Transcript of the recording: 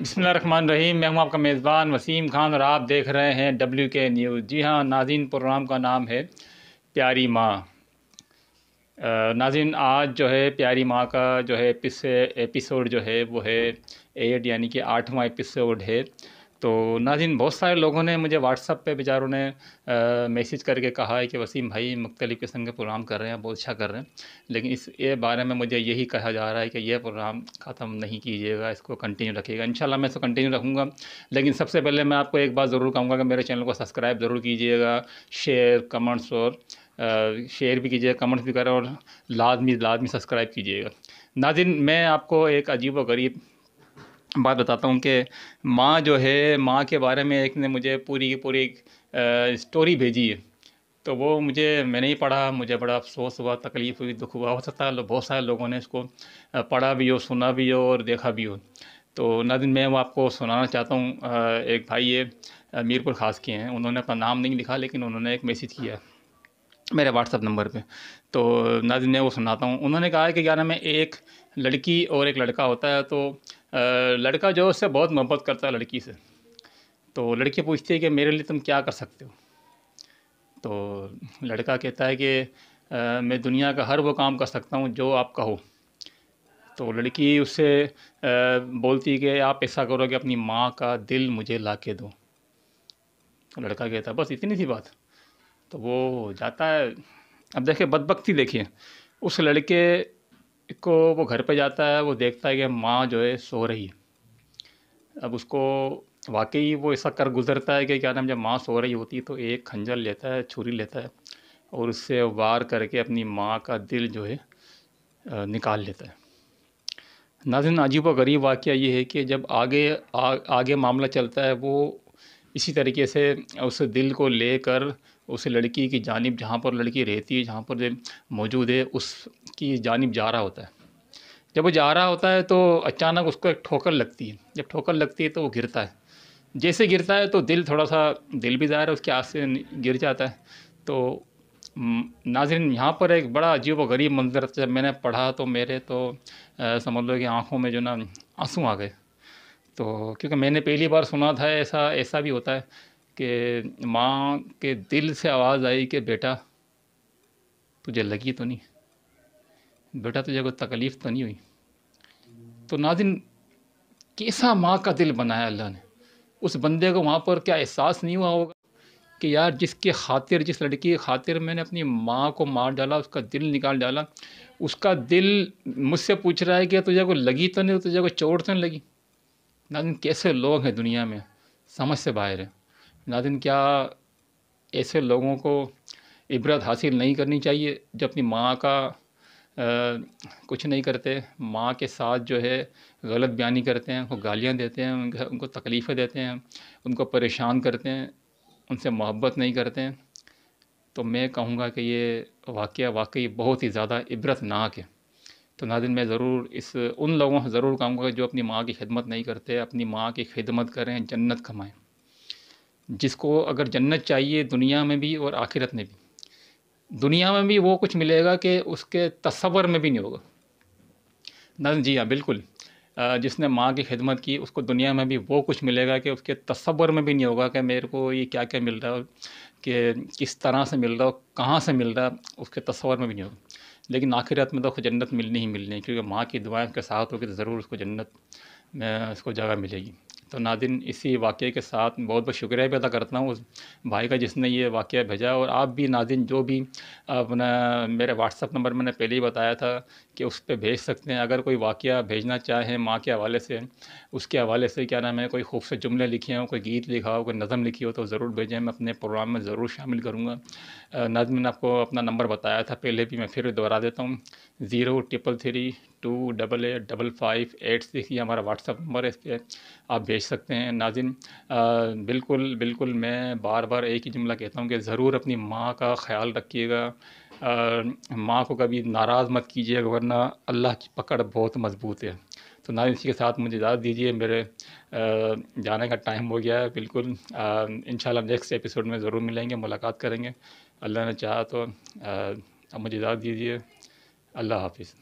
بسم اللہ الرحمن الرحیم۔ میں ہوں آپ کا میزبان وسیم خان اور آپ دیکھ رہے ہیں WK نیوز۔ جی ہاں ناظرین، پروگرام کا نام ہے پیاری ماں۔ ناظرین، آج جو ہے پیاری ماں کا جو ہے ایپیسوڈ جو ہے وہ ہے 8، یعنی کہ 8واں ایپیسوڈ ہے۔ تو ناظرین، بہت سارے لوگوں نے مجھے واٹس ایپ پہ بیچاروں نے میسیج کر کے کہا ہے کہ وسیم بھائی مختلف قسم کے پروگرام کر رہے ہیں، بہت اچھا کر رہے ہیں، لیکن اس بارے میں مجھے یہی کہا جا رہا ہے کہ یہ پروگرام ختم نہیں کیجیے گا، اس کو کنٹینیو رکھیے گا۔ انشاءاللہ میں اس کو کنٹینیو رکھوں گا، لیکن سب سے پہلے میں آپ کو ایک بات ضرور کہوں گا کہ میرے چینل کو سبسکرائب ضرور کیجیے گا، شیئر بھی کیجیے گا، کمنٹس بھی کریں، اور لازمی سبسکرائب کیجیے گا۔ ناظرین، میں آپ کو ایک عجیب و غریب بات بتاتا ہوں کہ ماں جو ہے، ماں کے بارے میں ایک نے مجھے پوری کی پوری اسٹوری بھیجی ہے، تو وہ میں نہیں پڑھا، مجھے بڑا افسوس ہوا، تکلیف ہوئی، دکھ ہوا۔ ہو سکتا ہے بہت سارے لوگوں نے اس کو پڑھا بھی ہو، سنا بھی ہو اور دیکھا بھی ہو۔ تو ناظرین، میں وہ آپ کو سنانا چاہتا ہوں۔ ایک بھائی ہے، میر پور خاص کے ہیں، انہوں نے اپنا نام نہیں لکھا، لیکن انہوں نے ایک میسیج کیا ہے میرے واٹس ایپ نمبر پہ۔ تو ناظرین، میں وہ سناتا ہوں۔ انہوں نے کہا ہے کہ کیا نام ہے، ایک لڑکی اور ایک لڑکا ہوتا ہے، تو لڑکا جو ہے اس سے بہت محبت کرتا ہے لڑکی سے، تو لڑکی پوچھتی ہے کہ میرے لیے تم کیا کر سکتے ہو؟ تو لڑکا کہتا ہے کہ میں دنیا کا ہر وہ کام کر سکتا ہوں جو آپ کہو۔ تو لڑکی اس سے بولتی ہے کہ آپ ایسا کرو کہ اپنی ماں کا دل مجھے لا کے دو۔ تو لڑکا کہتا ہے بس اتنی سی بات؟ تو وہ جاتا ہے۔ اب دیکھیں بدبختی، دیکھیے اس لڑکے کو، وہ گھر پہ جاتا ہے، وہ دیکھتا ہے کہ ماں جو ہے سو رہی ہے۔ اب اس کو واقعی وہ ایسا کر گزرتا ہے کہ کیا نام، جب ماں سو رہی ہوتی ہے تو ایک کھنجر لیتا ہے، چھری لیتا ہے، اور اس سے وار کر کے اپنی ماں کا دل جو ہے نکال لیتا ہے۔ ناظرین، عجیب و غریب واقعہ یہ ہے کہ جب آگے معاملہ چلتا ہے، وہ اسی طریقے سے اس دل کو لے کر اس لڑکی کی جانب، جہاں پر لڑکی رہتی ہے، جہاں پر موجود ہے، اس کی جانب جا رہا ہوتا ہے۔ جب وہ جا رہا ہوتا ہے تو اچانک اس کو ایک ٹھوکر لگتی ہے۔ جب ٹھوکر لگتی ہے تو وہ گرتا ہے۔ جیسے گرتا ہے تو دل بھی ظاہر ہے اس کے ہاتھ سے گر جاتا ہے۔ تو ناظرین، یہاں پر ایک بڑا عجیب و غریب منظر جب میں نے پڑھا تو میرے تو سمجھ لو کہ آنکھوں میں جو نا آنسو آ گئے۔ تو کیونکہ میں نے پہلی بار سنا تھا ایسا بھی ہوتا ہے کہ ماں کے دل سے آواز آئی کہ بیٹا تجھے لگی تو نہیں، بیٹا تجھے کوئی تکلیف تو نہیں ہوئی؟ تو ناظرین، کیسا ماں کا دل بنایا اللہ نے۔ اس بندے کو وہاں پر کیا احساس نہیں ہوا ہوگا کہ یار جس لڑکی کی خاطر میں نے اپنی ماں کو مار ڈالا، اس کا دل نکال ڈالا، اس کا دل مجھ سے پوچھ رہا ہے کہ تجھے کوئی لگی تو نہیں، تجھے کوئی چوٹ تو نہیں لگی؟ ناظرین، کیسے لوگ ہیں دنیا میں، سمجھ سے باہر ہے۔ ناظرین، کیا ایسے لوگوں کو عبرت حاصل نہیں کرنی چاہیے جو اپنی ماں کا کچھ نہیں کرتے، ماں کے ساتھ جو ہے غلط بیانی کرتے ہیں، ان کو گالیاں دیتے ہیں، ان کو تکلیفیں دیتے ہیں، ان کو پریشان کرتے ہیں، ان سے محبت نہیں کرتے ہیں؟ تو میں کہوں گا کہ یہ واقعہ واقعی بہت ہی زیادہ عبرتناک ہے۔ تو ناظرین، میں ضرور ان لوگوں سے ضرور کہوں گا جو اپنی ماں کی خدمت نہیں کرتے، اپنی ماں کی خدمت کریں، جنت کمائیں۔ جس کو اگر جنت چاہیے دنیا میں بھی اور آخرت میں بھی، دنیا میں بھی وہ کچھ ملے گا کہ اس کے تصور میں بھی نہیں ہوگا۔ ناظرین، جی ہاں، بالکل، جس نے ماں کی خدمت کی اس کو دنیا میں بھی وہ کچھ ملے گا کہ اس کے تصور میں بھی نہیں ہوگا کہ میرے کو یہ کیا کیا مل رہا ہے، کہ کس طرح سے مل رہا ہو، کہاں سے مل رہا ہے، اس کے تصور میں بھی نہیں ہوگا۔ لیکن آخرت میں تو جنت ملنی ہی ملنی ہے، کیونکہ ماں کی دعائیں کے ساتھ ہوگی تو ضرور اس کو جنت میں اس کو جگہ ملے گی۔ تو ناظرین، اسی واقعے کے ساتھ بہت بہت شکریہ بھی ادا کرتا ہوں اس بھائی کا جس نے یہ واقعہ بھیجا، اور آپ بھی ناظرین جو بھی اپنا میرے واٹس ایپ نمبر میں نے پہلے ہی بتایا تھا کہ اس پہ بھیج سکتے ہیں۔ اگر کوئی واقعہ بھیجنا چاہیں ماں کے حوالے سے، اس کے حوالے سے کیا نام ہے، کوئی خوبصورت جملے لکھے ہوں، کوئی گیت لکھا ہو، کوئی نظم لکھی ہو تو ضرور بھیجیں، میں اپنے پروگرام میں ضرور شامل کروں گا۔ ناظرین، نے آپ کو اپنا نمبر بتایا تھا پہلے بھی، میں پھر دوہرا دیتا ہوں، 03332885586، یہ ہمارا واٹس ایپ نمبر ہے، اس پہ آپ بھیج سکتے ہیں۔ ناظرین، بالکل بالکل میں بار بار ایک ہی جملہ کہتا ہوں کہ ضرور اپنی ماں کا خیال رکھیے گا، ماں کو کبھی ناراض مت کیجیے گا، ورنہ اللہ کی پکڑ بہت مضبوط ہے۔ تو ناظرین، اسی کے ساتھ مجھے اجازت دیجیے، میرے جانے کا ٹائم ہو گیا ہے بالکل۔ انشاءاللہ نیکسٹ ایپیسوڈ میں ضرور ملیں گے، ملاقات کریں گے، اللہ نے چاہا تو۔ اب مجھے اجازت دیجیے، اللہ حافظ۔